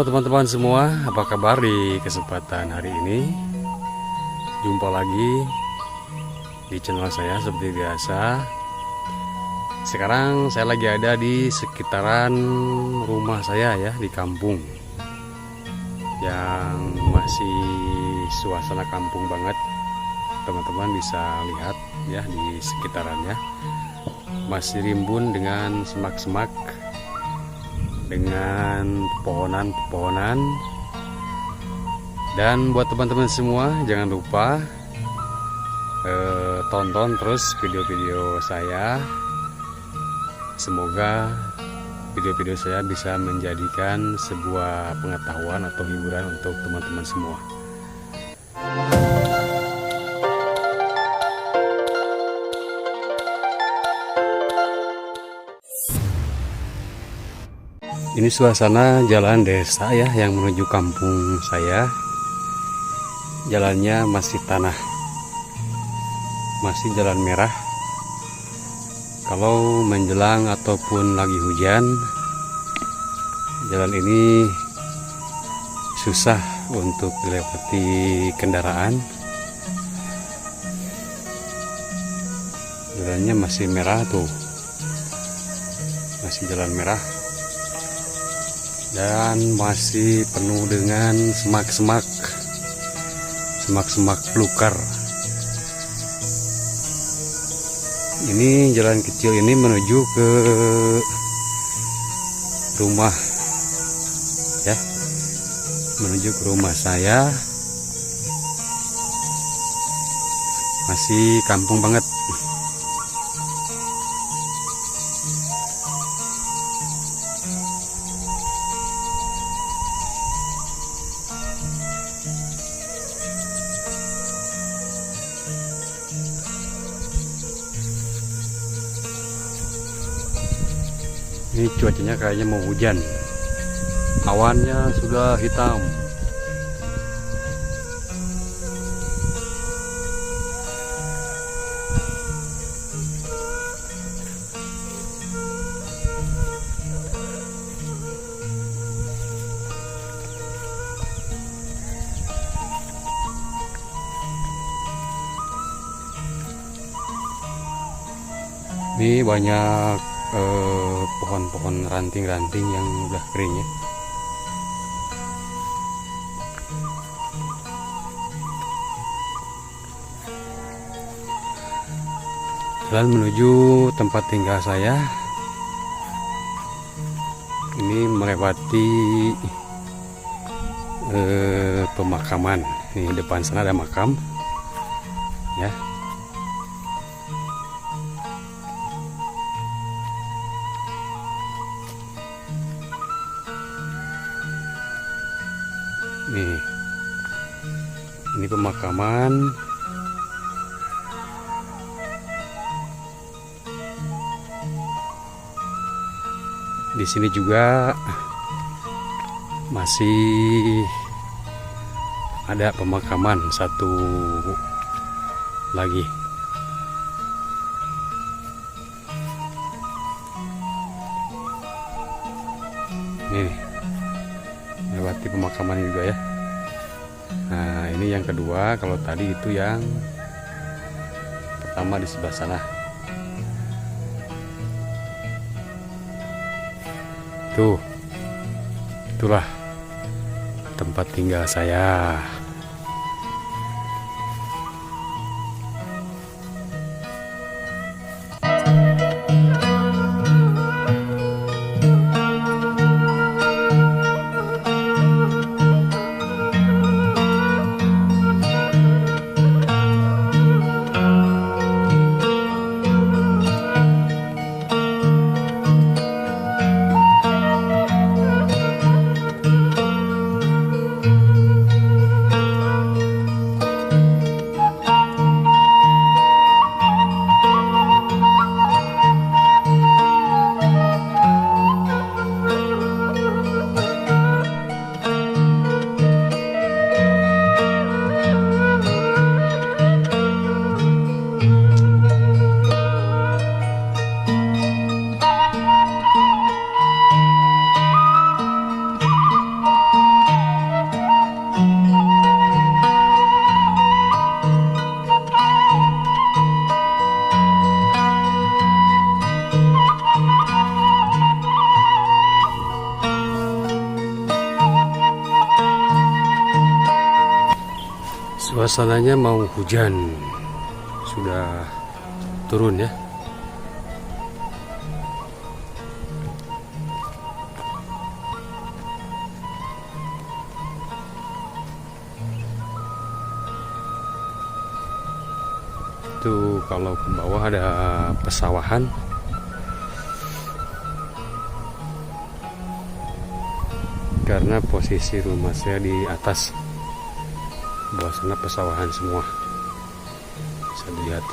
Halo teman-teman semua, apa kabar di kesempatan hari ini? Jumpa lagi di channel saya seperti biasa. Sekarang saya lagi ada di sekitaran rumah saya ya, di kampung yang masih suasana kampung banget. Teman-teman bisa lihat ya di sekitarannya masih rimbun dengan semak-semak, dengan pepohonan-pepohonan. Dan buat teman-teman semua, jangan lupa tonton terus video-video saya. Semoga video-video saya bisa menjadikan sebuah pengetahuan atau hiburan untuk teman-teman semua. Ini suasana jalan desa ya yang menuju kampung saya. Jalannya masih tanah, masih jalan merah. Kalau menjelang ataupun lagi hujan, jalan ini susah untuk dilewati kendaraan. Jalannya masih merah tuh, masih jalan merah. Dan masih penuh dengan semak-semak belukar. Ini jalan kecil ini menuju ke rumah ya, menuju ke rumah saya. Masih kampung banget. Ini cuacanya kayaknya mau hujan. Awannya sudah hitam. Ini banyak pohon-pohon ranting-ranting yang udah kering ya. Jalan menuju tempat tinggal saya ini melewati pemakaman. Ini depan sana ada makam ya. Ini pemakaman. Di sini juga masih ada pemakaman satu lagi. Ini melewati pemakaman juga ya. Nah, ini yang kedua. Kalau tadi itu yang pertama di sebelah sana. Tuh, itulah tempat tinggal saya. Suasananya mau hujan, sudah turun ya. Itu kalau ke bawah ada pesawahan. Karena posisi rumah saya di atas, bawah sana pesawahan semua, bisa dilihat.